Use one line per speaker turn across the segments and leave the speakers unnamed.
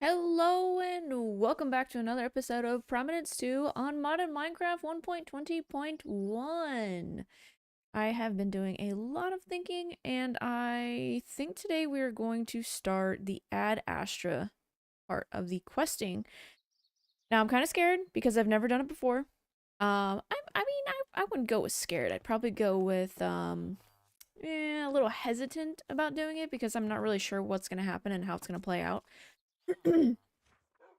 Hello and welcome back to another episode of Prominence 2 on Modern Minecraft 1.20.1. I have been doing a lot of thinking and I think today we are going to start the Ad Astra part of the questing. Now I'm kind of scared because I've never done it before. I wouldn't go with scared. I'd probably go with a little hesitant about doing it because I'm not really sure what's going to happen and how it's going to play out.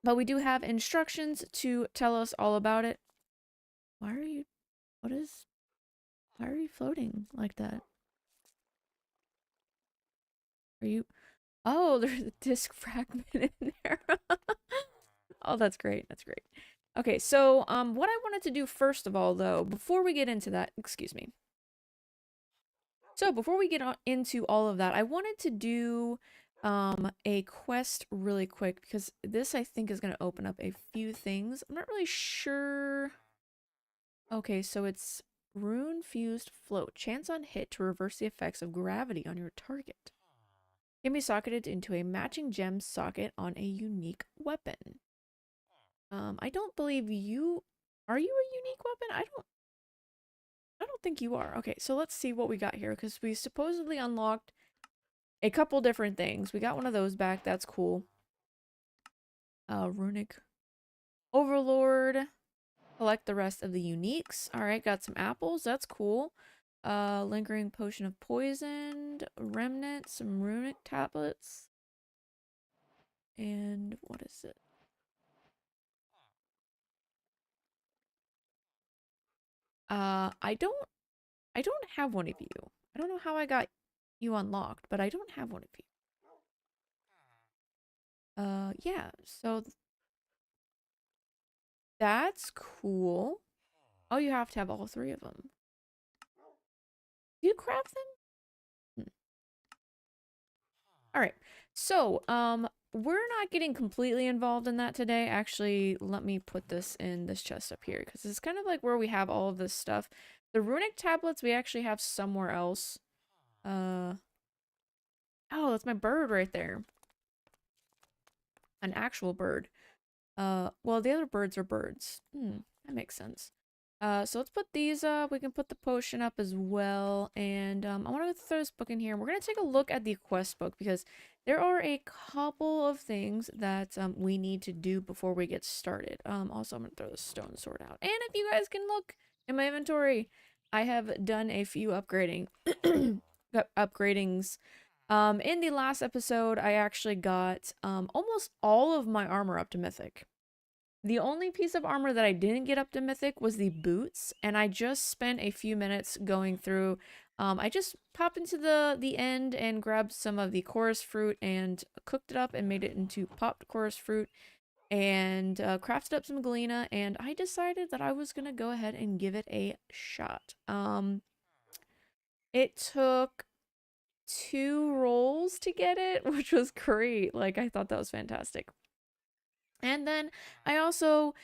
But we do have instructions to tell us all about it. Why are you, what is, why are you floating like that? Are you, oh, there's a disc fragment in there. Oh, that's great. That's great. Okay, so, what I wanted to do first of all, though, before we get into that, excuse me. So, before we get into all of that, I wanted to do, a quest really quick because this, I think, is going to open up a few things. I'm not really sure. Okay, so it's rune fused float. Chance on hit to reverse the effects of gravity on your target. Can be socketed into a matching gem socket on a unique weapon. I don't believe you are you a unique weapon? I don't think you are. Okay, so let's see what we got here because we supposedly unlocked a couple different things. We got one of those back. That's cool. Runic Overlord. Collect the rest of the uniques. All right, got some apples. That's cool. Lingering potion of poisoned, remnant, some runic tablets. And what is it? I don't have one of you. I don't know how I got you unlocked, but I don't have one of you. Yeah, so that's cool. Oh, you have to have all three of them. Do you craft them? Hmm. All right. So, we're not getting completely involved in that today. Actually, let me put this in this chest up here because it's kind of like where we have all of this stuff. The runic tablets we actually have somewhere else. Uh, oh, that's my bird right there. An actual bird. Well, the other birds are birds. That makes sense. So let's put these up. We can put the potion up as well. And I want to throw this book in here. We're going to take a look at the quest book because there are a couple of things that we need to do before we get started. Also, I'm going to throw the stone sword out. And if you guys can look in my inventory, I have done a few upgradings. In the last episode, I actually got almost all of my armor up to Mythic. The only piece of armor that I didn't get up to Mythic was the boots, and I just spent a few minutes going through. I just popped into the end and grabbed some of the chorus fruit and cooked it up and made it into popped chorus fruit and crafted up some galena, and I decided that I was gonna go ahead and give it a shot. It took 2 rolls to get it, which was great. Like, I thought that was fantastic. And then I also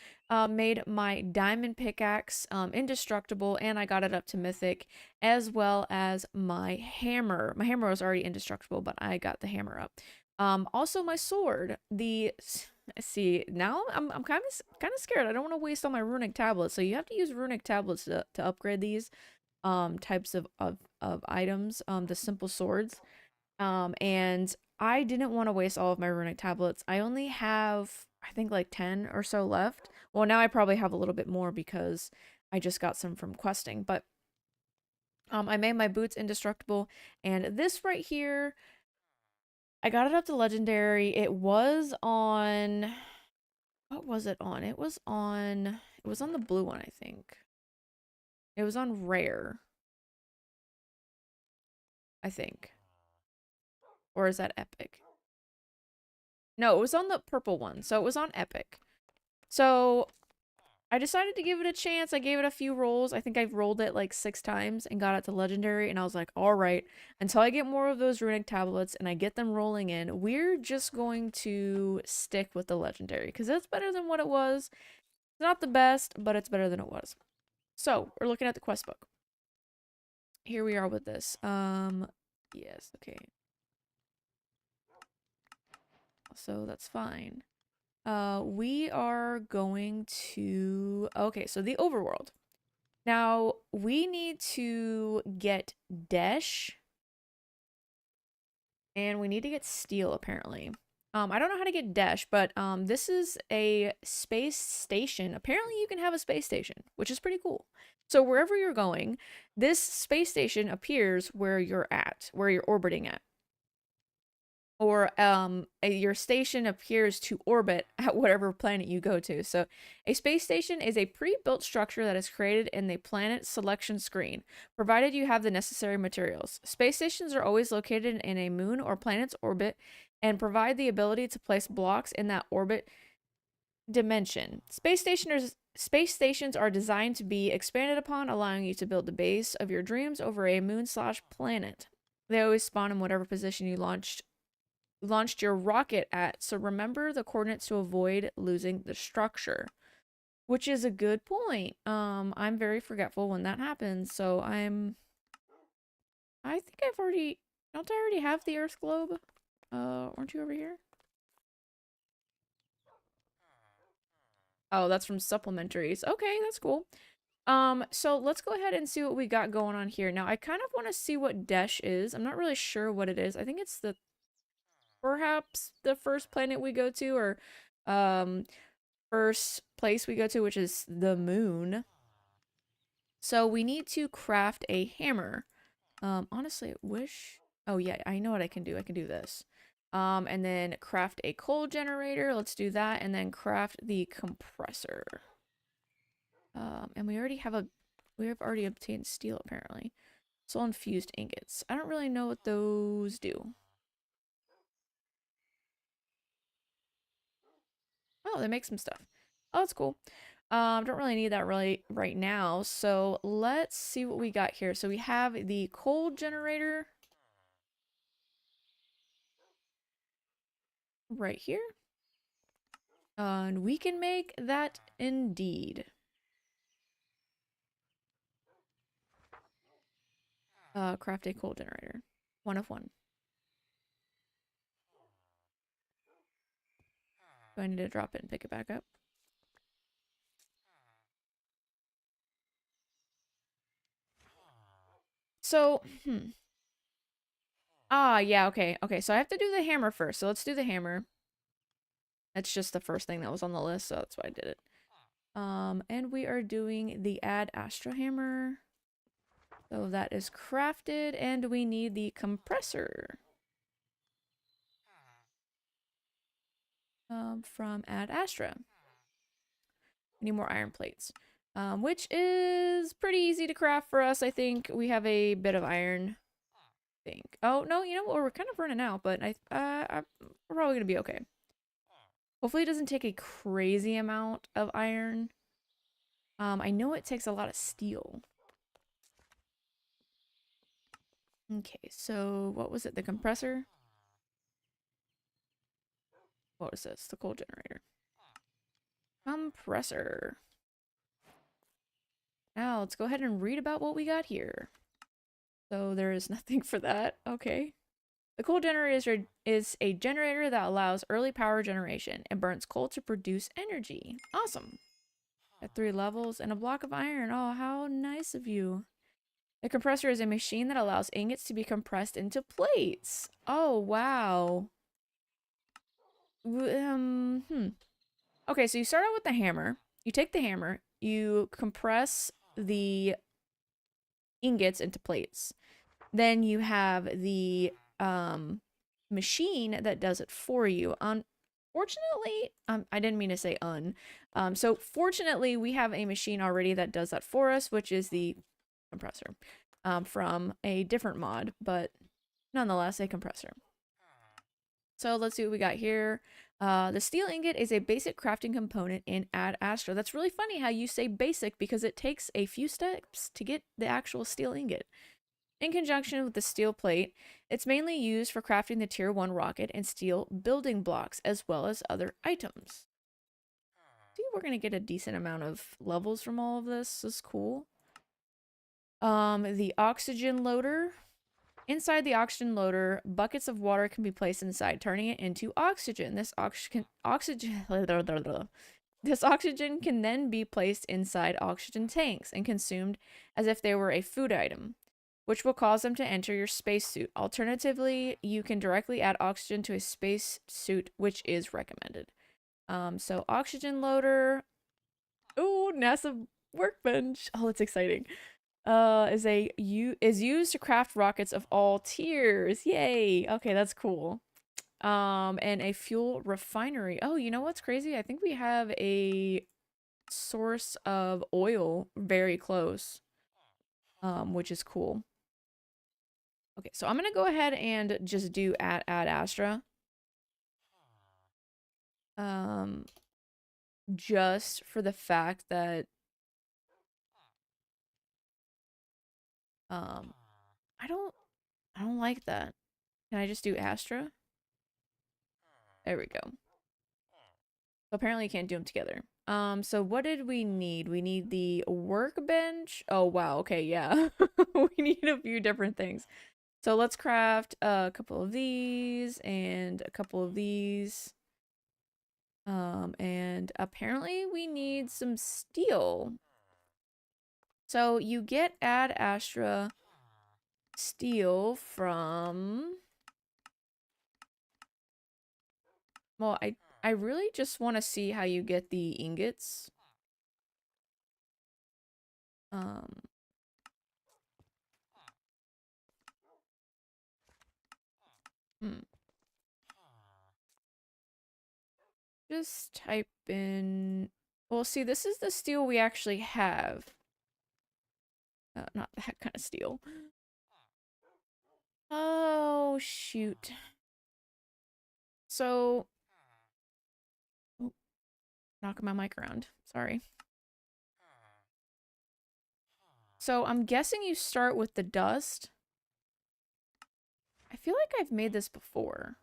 made my diamond pickaxe indestructible, and I got it up to mythic, as well as my hammer. My hammer was already indestructible, but I got the hammer up. Also my sword. See, now I'm kind of scared. I don't want to waste all my runic tablets. So you have to use runic tablets to upgrade these types of items, the simple swords. And I didn't want to waste all of my runic tablets. I only have, I think, like 10 or so left. Well, now I probably have a little bit more because I just got some from questing. But I made my boots indestructible. And this right here, I got it up to legendary. It was on, what was it on? It was on the blue one, I think. It was on rare, I think. Or is that epic? No, it was on the purple one. So it was on epic. So I decided to give it a chance. I gave it a few rolls. I think I've rolled it like 6 times and got it to legendary. And I was like, all right, until I get more of those runic tablets and I get them rolling in, we're just going to stick with the legendary because it's better than what it was. It's not the best, but it's better than it was. So we're looking at the quest book. Here we are with this. Yes, okay. So that's fine. We are going to, okay, so the overworld. Now, we need to get Desh, and we need to get Steel, apparently. I don't know how to get Desh, but this is a space station. Apparently, you can have a space station, which is pretty cool. So wherever you're going, this space station appears where you're at, where you're orbiting at. Or your station appears to orbit at whatever planet you go to. So a space station is a pre-built structure that is created in the planet selection screen, provided you have the necessary materials. Space stations are always located in a moon or planet's orbit and provide the ability to place blocks in that orbit dimension. Space stations are designed to be expanded upon, allowing you to build the base of your dreams over a moon/planet. They always spawn in whatever position you launched your rocket at, so remember the coordinates to avoid losing the structure. Which is a good point. I'm very forgetful when that happens, so I think I've already, don't I already have the Earth globe? Aren't you over here? Oh, that's from supplementaries. Okay, that's cool. So let's go ahead and see what we got going on here. Now, I kind of want to see what Desh is. I'm not really sure what it is. I think it's perhaps the first planet we go to, or um first place we go to, which is the moon. So we need to craft a hammer. Honestly, I wish. Oh yeah, I know what I can do. I can do this. And then craft a coal generator. Let's do that, and then craft the compressor. And we have already obtained steel apparently. Soul infused ingots. I don't really know what those do. Oh, they make some stuff. Oh, that's cool. Don't really need that really right now. So let's see what we got here. So we have the coal generator right here. And we can make that indeed. Craft a coal generator. One of one. Do I need to drop it and pick it back up? So, Ah, yeah, okay. Okay, so I have to do the hammer first. So let's do the hammer. That's just the first thing that was on the list, so that's why I did it. And we are doing the Ad Astra hammer. So that is crafted, and we need the compressor. From Ad Astra. We need more iron plates. Which is pretty easy to craft for us, I think. We have a bit of iron, I think. Oh, no, you know what? We're kind of running out, but we're probably gonna be okay. Hopefully it doesn't take a crazy amount of iron. I know it takes a lot of steel. Okay, so what was it? The compressor? What was this? The coal generator. Compressor. Now let's go ahead and read about what we got here. So there is nothing for that. Okay. The coal generator is a generator that allows early power generation and burns coal to produce energy. Awesome. At 3 levels and a block of iron. Oh, how nice of you. The compressor is a machine that allows ingots to be compressed into plates. Oh, wow. Okay, so you start out with the hammer. You take the hammer, you compress the ingots into plates. Then you have the machine that does it for you. Unfortunately, I didn't mean to say so fortunately, we have a machine already that does that for us, which is the compressor from a different mod, but nonetheless, a compressor. So let's see what we got here. The steel ingot is a basic crafting component in Ad Astra. That's really funny how you say basic because it takes a few steps to get the actual steel ingot. In conjunction with the steel plate, it's mainly used for crafting the Tier 1 rocket and steel building blocks, as well as other items. See, we're going to get a decent amount of levels from all of this. This is cool. The oxygen loader. Inside the oxygen loader, buckets of water can be placed inside, turning it into oxygen. This oxygen can then be placed inside oxygen tanks and consumed as if they were a food item, which will cause them to enter your spacesuit. Alternatively, you can directly add oxygen to a spacesuit, which is recommended. So oxygen loader. Ooh, NASA workbench. Oh, that's exciting. Is used to craft rockets of all tiers. Yay. Okay, that's cool. And a fuel refinery. Oh, you know what's crazy? I think we have a source of oil very close. Which is cool. Okay, so I'm gonna go ahead and just do Ad Astra. Um, just for the fact that um I don't I don't like that. Can I just do Astra? There we go. So apparently you can't do them together. So what did we need? We need the workbench. Oh wow, okay, yeah. We need a few different things. So let's craft a couple of these and a couple of these. And apparently we need some steel. So you get Ad Astra steel from... Well, I really just want to see how you get the ingots. Um, hmm. Just type in... Well, see, this is the steel we actually have. Not that kind of steel. Oh, shoot. So... Oh, knocking my mic around. Sorry. So I'm guessing you start with the dust. I feel like I've made this before.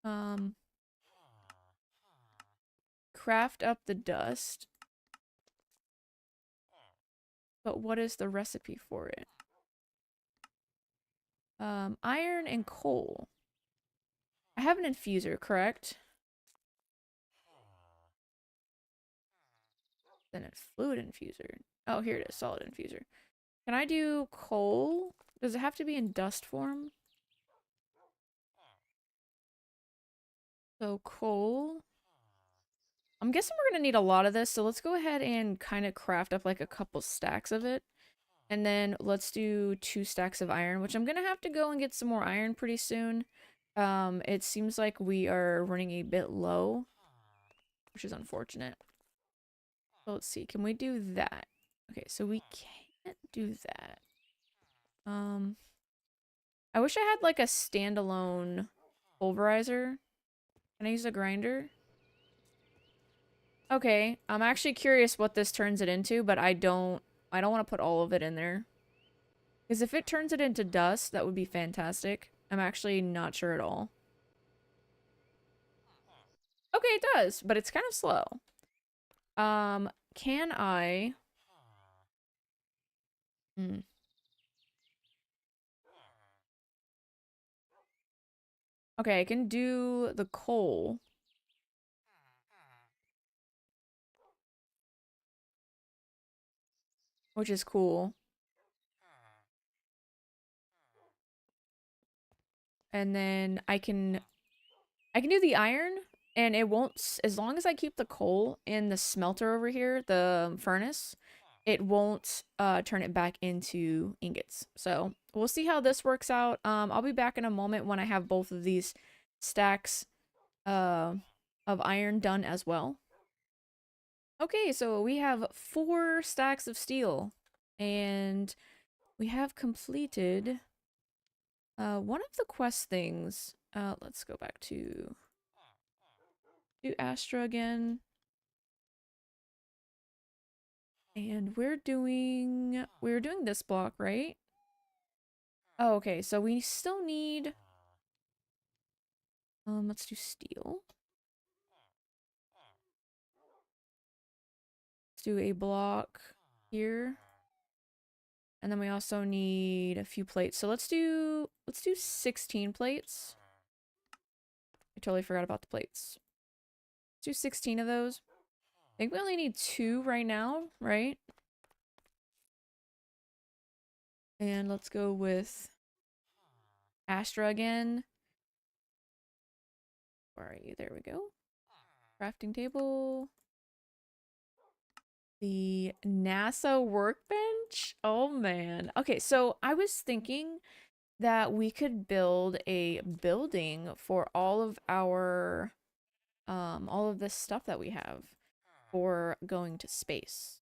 Um, craft up the dust. But what is the recipe for it? Iron and coal. I have an infuser, correct? Then a fluid infuser. Oh, here it is, solid infuser. Can I do coal? Does it have to be in dust form? So coal. I'm guessing we're gonna need a lot of this, so let's go ahead and kind of craft up like a couple stacks of it. And then let's do 2 stacks of iron, which I'm gonna have to go and get some more iron pretty soon. It seems like we are running a bit low, which is unfortunate. So let's see, can we do that? Okay, so we can't do that. I wish I had like a standalone pulverizer. Can I use a grinder? Okay, I'm actually curious what this turns it into, but I don't want to put all of it in there. Because if it turns it into dust, that would be fantastic. I'm actually not sure at all. Okay, it does, but it's kind of slow. Can I... Hmm. Okay, I can do the coal. Which is cool. And then I can do the iron, and it won't, as long as I keep the coal in the smelter over here, the furnace, it won't turn it back into ingots. So we'll see how this works out. I'll be back in a moment when I have both of these stacks uh, of iron done as well. Okay, so we have 4 stacks of steel, and we have completed one of the quest things. Let's go back to do Astra again. And we're doing this block, right? Oh, okay. So we still need let's do steel. Let's do a block here. And then we also need a few plates. So let's do 16 plates. I totally forgot about the plates. Let's do 16 of those. I think we only need 2 right now, right? And let's go with Astra again. Where are you? There we go. Crafting table. The NASA workbench? Oh man. Okay, so I was thinking that we could build a building for all of this stuff that we have for going to space,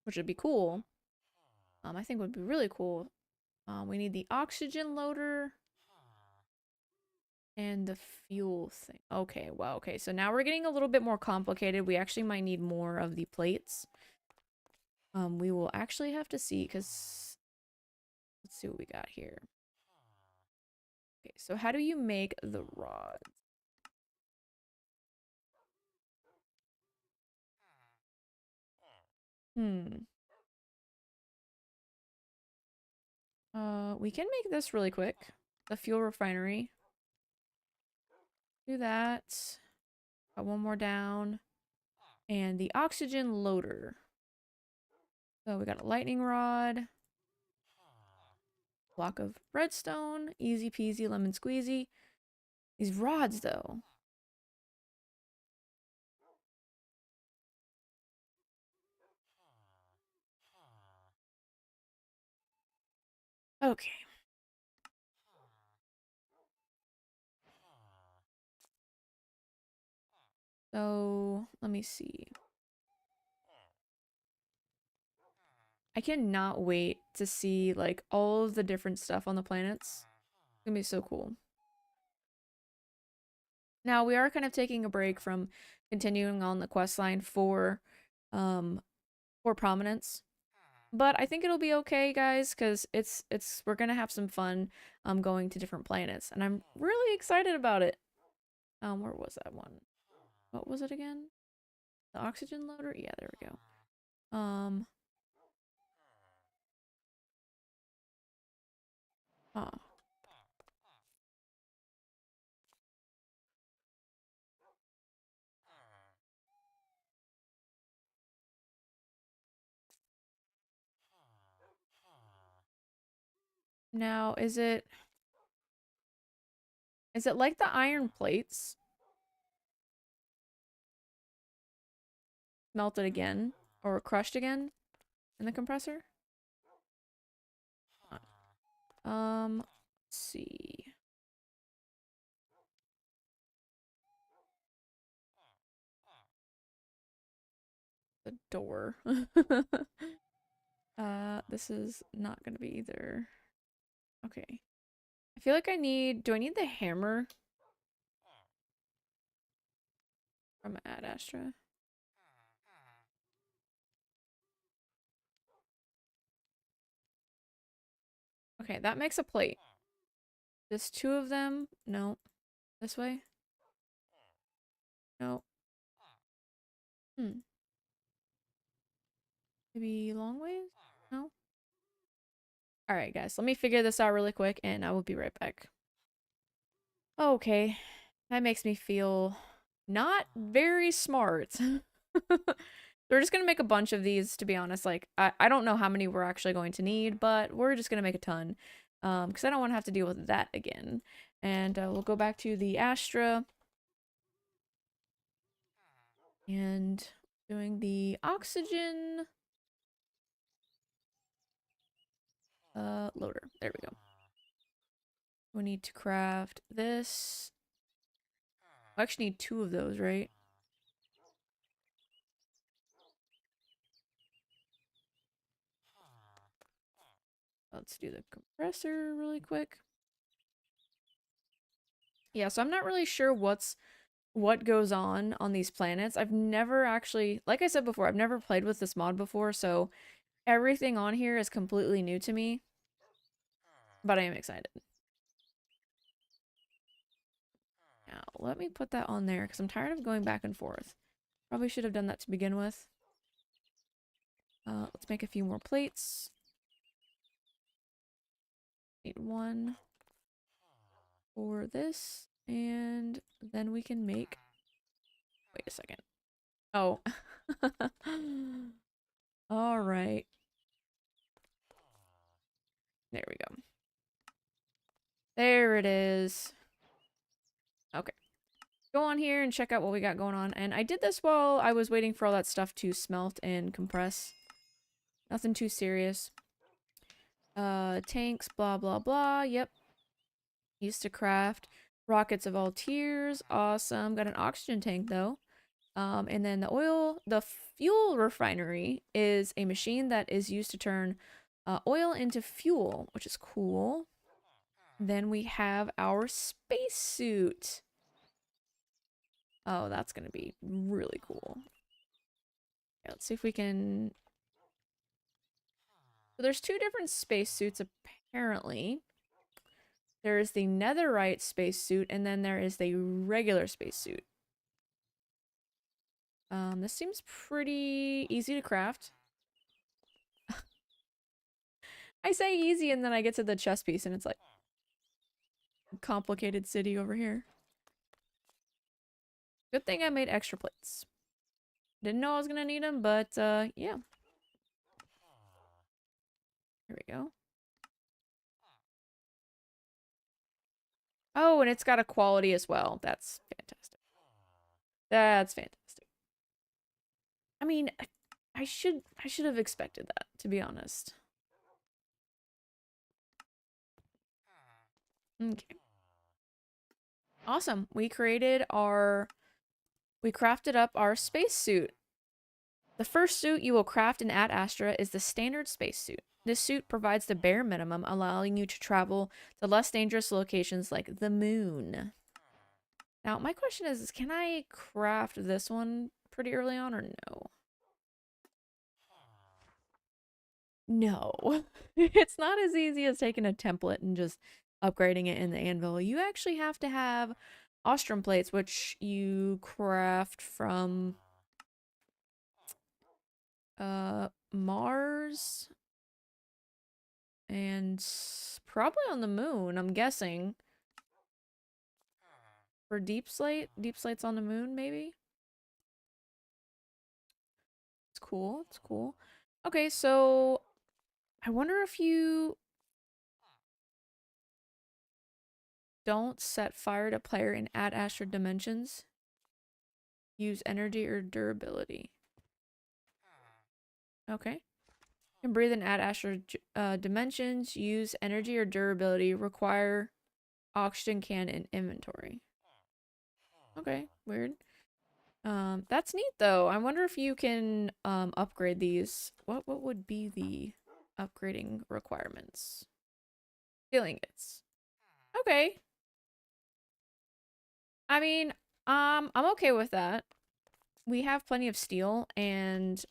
which would be cool. I think would be really cool. We need the oxygen loader and the fuel thing. Okay, well, okay. So now we're getting a little bit more complicated. We actually might need more of the plates. We will actually have to see because let's see what we got here. Okay, so how do you make the rods? Hmm. We can make this really quick. The fuel refinery. Do that. Got one more down. And the oxygen loader. So we got a lightning rod. Block of redstone. Easy peasy lemon squeezy. These rods, though. Okay. So, let me see. I cannot wait to see, like, all of the different stuff on the planets. It's gonna be so cool. Now, we are kind of taking a break from continuing on the quest line for Prominence. But I think it'll be okay, guys, because we're gonna have some fun going to different planets. And I'm really excited about it. Where was that one? What was it again? The oxygen loader? Yeah, there we go. Huh. Now, is it like the iron plates melted again or crushed again in the compressor? Let's see. The door. This is not gonna be either. Okay. I feel like do I need the hammer from Ad Astra? Okay, that makes a plate. There's 2 of them. No. This way? No. Hmm. Maybe long ways? No? Alright, guys. Let me figure this out really quick, and I will be right back. Okay. That makes me feel not very smart. We're just gonna make a bunch of these, to be honest. Like, I don't know how many we're actually going to need, but we're just gonna make a ton. Because I don't want to have to deal with that again. And we'll go back to the Astra. And doing the oxygen loader. There we go. We need to craft this. I actually need 2 of those, right? Let's do the compressor really quick. Yeah, so I'm not really sure what goes on these planets. I've never actually, like I said before, I've never played with this mod before, so everything on here is completely new to me. But I am excited. Now, let me put that on there because I'm tired of going back and forth. Probably should have done that to begin with. Let's make a few more plates. Need one for this, and then we can make. Wait a second. Oh. All right. There we go. There it is. Okay. Go on here and check out what we got going on. And I did this while I was waiting for all that stuff to smelt and compress. Nothing too serious. Tanks, blah, blah, blah. Yep. Used to craft. Rockets of all tiers. Awesome. Got an oxygen tank, though. And then the fuel refinery is a machine that is used to turn oil into fuel, which is cool. Then we have our spacesuit. Oh, that's going to be really cool. Okay, let's see if we can... So there's two different spacesuits, apparently. There's the netherite spacesuit, and then there is the regular spacesuit. This seems pretty easy to craft. I say easy, and then I get to the chest piece, and it's like... complicated city over here. Good thing I made extra plates. Didn't know I was gonna need them, but yeah. Here we go. Oh, and it's got a quality as well. That's fantastic. That's fantastic. I mean, I should have expected that, to be honest. Okay. Awesome. We crafted up our spacesuit. The first suit you will craft in Ad Astra is the standard spacesuit. This suit provides the bare minimum, allowing you to travel to less dangerous locations like the moon. Now, my question is can I craft this one pretty early on or no? No. It's not as easy as taking a template and just upgrading it in the anvil. You actually have to have ostrum plates, which you craft from Mars and probably on the moon, I'm guessing. For deep slate? Deep slate's on the moon, maybe? It's cool. It's cool. Okay, so I wonder if you don't set fire to player in Ad Astra dimensions. Use energy or durability. Okay. Can breathe in Ad Astra dimensions. Use energy or durability. Require oxygen can in inventory. Okay, weird. That's neat though. I wonder if you can upgrade these. What would be the upgrading requirements? Steel ingots. Okay. I mean, I'm okay with that. We have plenty of steel and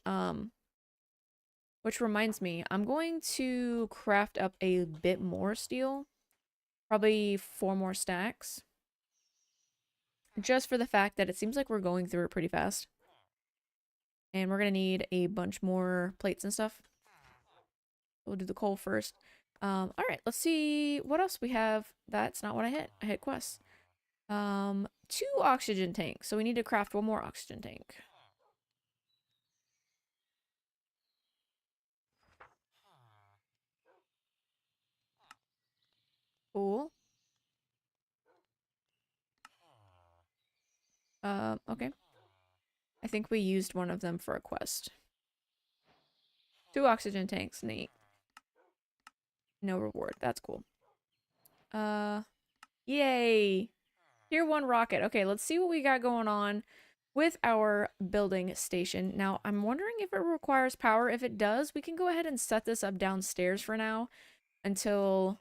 which reminds me, I'm going to craft up a bit more steel. Probably 4 more stacks. Just for the fact that it seems like we're going through it pretty fast. And we're gonna need a bunch more plates and stuff. We'll do the coal first. Alright, let's see what else we have. That's not what I hit. I hit quests. 2 oxygen tanks. So we need to craft 1 more oxygen tank. Cool. Okay. I think we used one of them for a quest. 2 oxygen tanks, neat. No reward. That's cool. Yay! Tier 1 rocket. Okay, let's see what we got going on with our building station. Now, I'm wondering if it requires power. If it does, we can go ahead and set this up downstairs for now until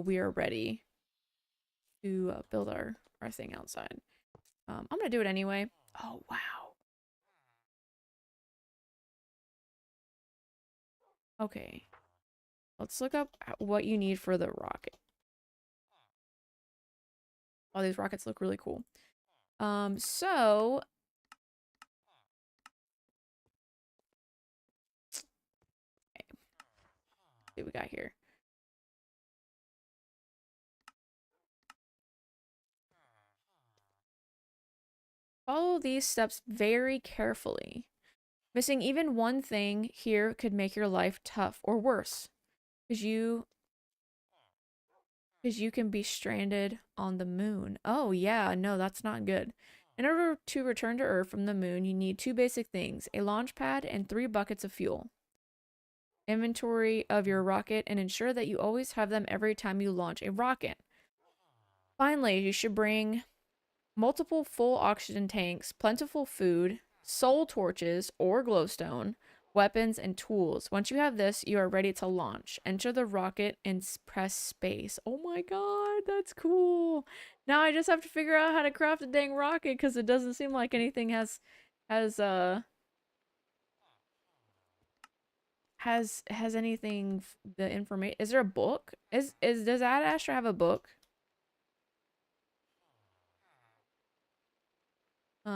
we are ready to build our thing outside. I'm gonna do it anyway. Oh, wow. Okay. Let's look up what you need for the rocket. Oh, these rockets look really cool. So See what we got here. Follow these steps very carefully. Missing even one thing here could make your life tough or worse. Because you can be stranded on the moon. Oh, yeah, no, that's not good. In order to return to Earth from the moon, you need two basic things, a launch pad and 3 buckets of fuel. Inventory of your rocket and ensure that you always have them every time you launch a rocket. Finally, you should bring multiple full oxygen tanks, plentiful food, soul torches or glowstone, weapons, and tools. Once you have this, you are ready to launch. Enter the rocket and press space. Oh my god, that's cool. Now I just have to figure out how to craft a dang rocket because it doesn't seem like anything has uh has anything the information. Is there a book? Is does Ad Astra have a book?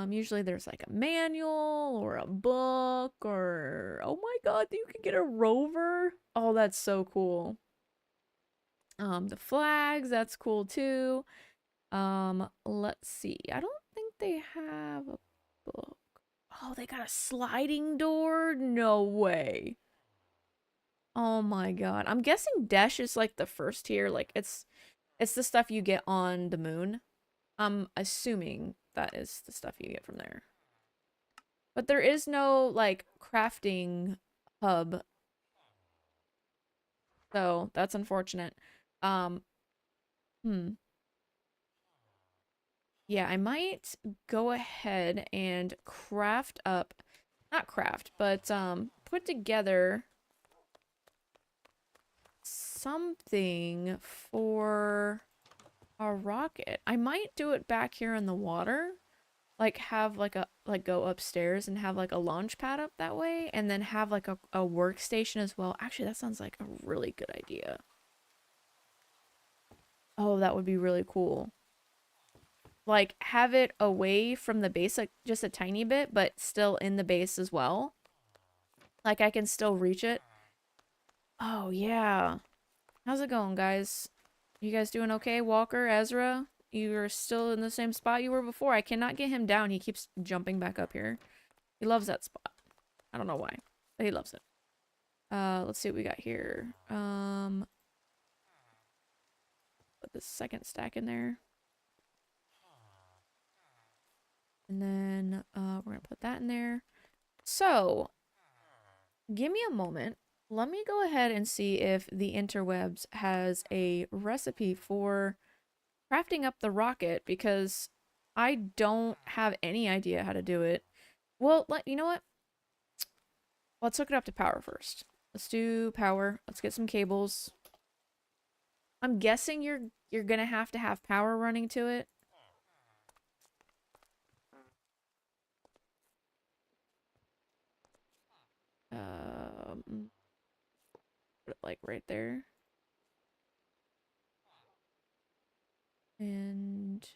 Usually there's like a manual or a book or oh my god, you can get a rover. Oh, that's so cool. The flags, that's cool too. Let's see. I don't think they have a book. Oh, they got a sliding door? No way. Oh my god. I'm guessing Dash is like the first tier. Like it's the stuff you get on the moon. I'm assuming that is the stuff you get from there. But there is no like crafting hub. So that's unfortunate. Um, hmm. Yeah, I might go ahead and craft up, not craft, but put together something for a rocket. I might do it back here in the water. Like have like a like go upstairs and have like a launch pad up that way and then have like a workstation as well. Actually, that sounds like a really good idea. Oh, that would be really cool. Like have it away from the base like just a tiny bit but still in the base as well. Like I can still reach it. Oh, yeah. How's it going, guys? You guys doing okay? Walker, Ezra? You're still in the same spot you were before. I cannot get him down. He keeps jumping back up here. He loves that spot. I don't know why, but he loves it. Let's see what we got here. Put the second stack in there. And then, we're gonna put that in there. So, give me a moment. Let me go ahead and see if the interwebs has a recipe for crafting up the rocket because I don't have any idea how to do it. Well, you know what? Let's hook it up to power first. Let's do power. Let's get some cables. I'm guessing you're gonna have to have power running to it. Put it like right there. And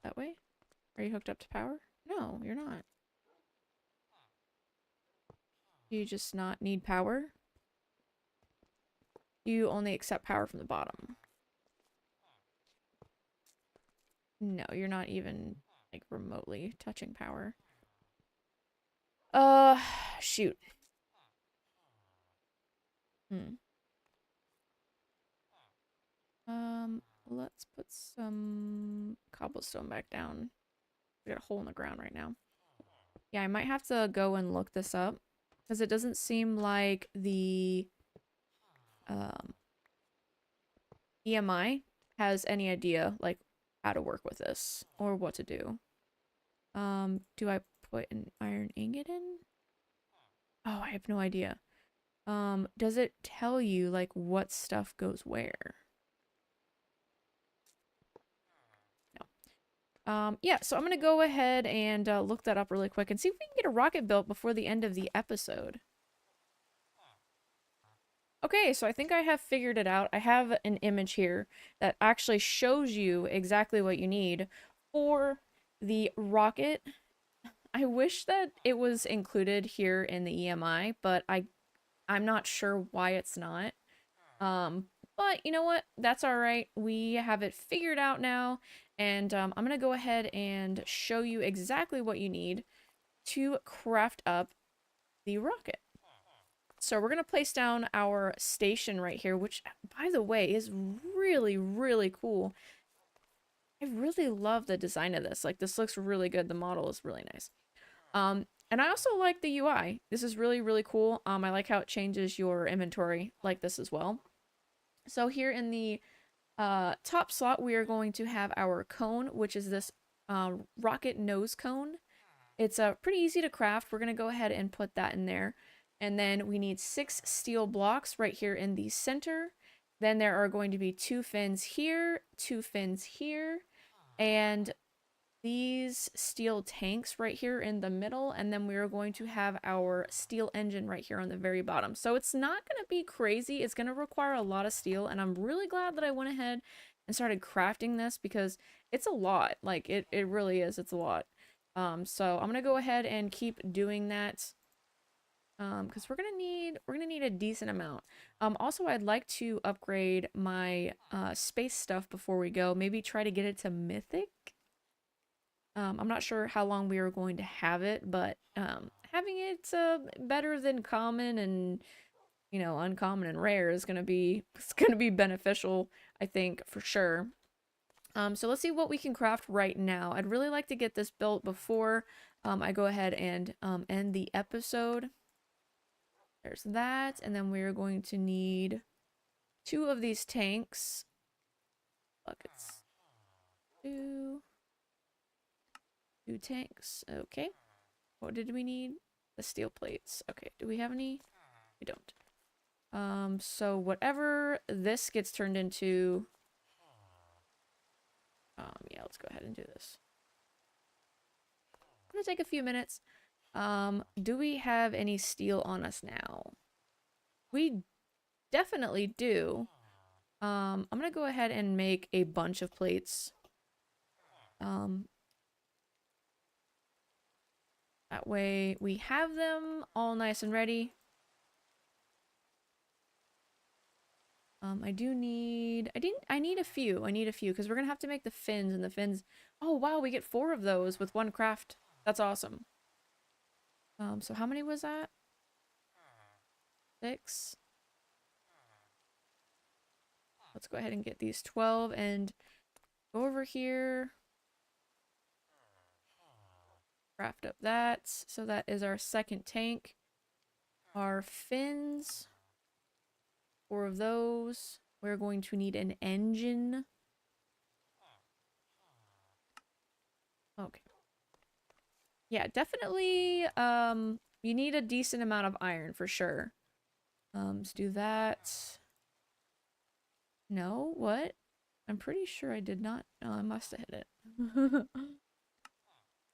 that way? Are you hooked up to power? No, you're not. You just not need power? You only accept power from the bottom. No, you're not even like remotely touching power. Uh, shoot. Hmm. Let's put some cobblestone back down. We got a hole in the ground right now. Yeah, I might have to go and look this up because it doesn't seem like the um EMI has any idea like how to work with this or what to do. Do I put an iron ingot in? Oh, I have no idea. Does it tell you like what stuff goes where? No. Yeah, so I'm gonna go ahead and look that up really quick and see if we can get a rocket built before the end of the episode. Okay, so I think I have figured it out. I have an image here that actually shows you exactly what you need for the rocket. I wish that it was included here in the EMI, but I'm not sure why it's not. Um, but you know what? That's all right. We have it figured out now, and I'm gonna go ahead and show you exactly what you need to craft up the rocket. So we're gonna place down our station right here, which, by the way, is really, really cool. I really love the design of this. Like, this looks really good. The model is really nice. And I also like the UI. This is really, really cool. I like how it changes your inventory like this as well. So here in the top slot, we are going to have our cone, which is this rocket nose cone. It's pretty easy to craft. We're going to go ahead and put that in there. And then we need 6 steel blocks right here in the center. Then there are going to be 2 fins here, 2 fins here, and these steel tanks right here in the middle, and then we are going to have our steel engine right here on the very bottom. So it's not going to be crazy. It's going to require a lot of steel, and I'm really glad that I went ahead and started crafting this because it's a lot. Like, it really is. It's a lot. So I'm going to go ahead and keep doing that because we're gonna need a decent amount. Also, I'd like to upgrade my space stuff before we go. Maybe try to get it to mythic. I'm not sure how long we are going to have it, but having it better than common and, you know, uncommon and rare is gonna be beneficial, I think, for sure. So let's see what we can craft right now. I'd really like to get this built before I go ahead and end the episode. There's that, and then we're going to need 2 of these tanks. Buckets. 2 tanks. Okay. What did we need? The steel plates. Okay, do we have any? We don't. So whatever this gets turned into, yeah, let's go ahead and do this. It's gonna take a few minutes. Do we have any steel on us now? We definitely do. I'm gonna go ahead and make a bunch of plates. That way we have them all nice and ready. I need a few. I need a few because we're gonna have to make the fins, and the fins. Oh wow, we get 4 of those with 1 craft. That's awesome. So how many was that? 6. Let's go ahead and get these 12 and go over here. Craft up that. So that is our second tank. Our fins. 4 of those. We're going to need an engine. Okay. Yeah, definitely, you need a decent amount of iron for sure. Let's do that. No, what? I'm pretty sure I did not. Oh, I must have hit it.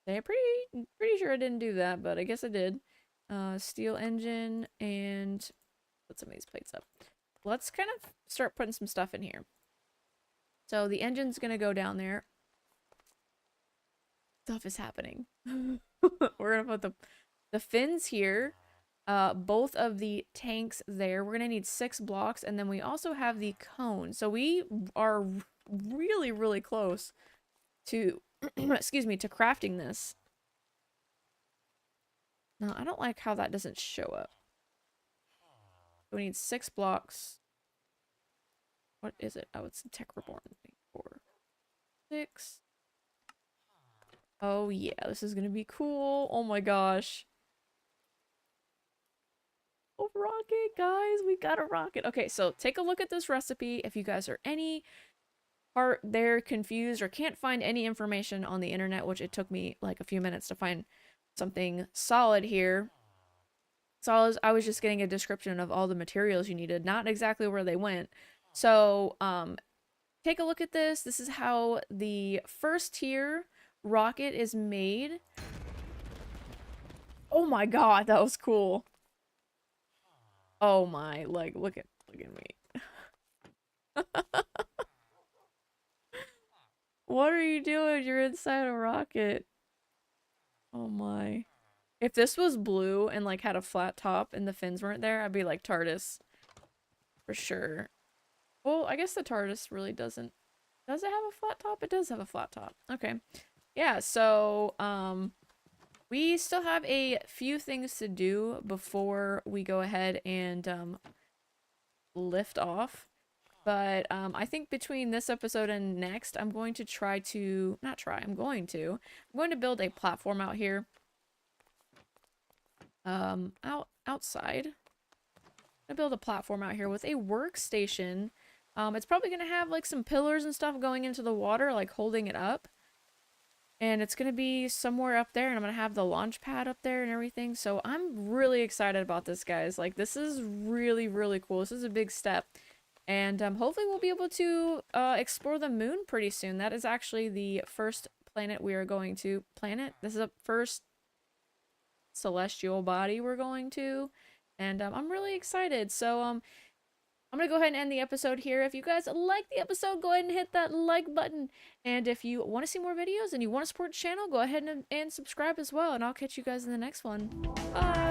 I'm pretty sure I didn't do that, but I guess I did. Steel engine, and put some of these plates up. Let's kind of start putting some stuff in here. So the engine's gonna go down there. Stuff is happening. We're gonna put the fins here. Both of the tanks there. We're gonna need 6 blocks, and then we also have the cone. So we are really, really close to, excuse me, to crafting this. No, I don't like how that doesn't show up. So we need 6 blocks. What is it? Oh, it's Tech Reborn. 4, 6. Oh yeah, this is gonna be cool. Oh my gosh. Oh, rocket, guys, we got a rocket. Okay, so take a look at this recipe. If you guys are any part there confused or can't find any information on the internet, which it took me like a few minutes to find something solid here. So I was just getting a description of all the materials you needed, not exactly where they went. So, take a look at this. This is how the first tier rocket is made. Oh my god, that was cool. Oh my, like, look at me. What are you doing? You're inside a rocket. Oh my. If this was blue and like had a flat top and the fins weren't there, I'd be like TARDIS for sure. Well, I guess the TARDIS really doesn't. Does it have a flat top? It does have a flat top. Okay. Yeah, so we still have a few things to do before we go ahead and lift off. But I think between this episode and next, I'm going to try to not try. I'm going to build a platform out here. Outside. I'm gonna build a platform out here with a workstation. It's probably gonna have like some pillars and stuff going into the water, like holding it up. And it's gonna be somewhere up there, and I'm gonna have the launch pad up there and everything. So I'm really excited about this, guys. Like, this is really, really cool. This is a big step. And hopefully we'll be able to explore the moon pretty soon. That is actually the first planet we are going to. This is the first celestial body we're going to. And I'm really excited. So I'm going to go ahead and end the episode here. If you guys like the episode, go ahead and hit that like button. And if you want to see more videos and you want to support the channel, go ahead and subscribe as well. And I'll catch you guys in the next one. Bye!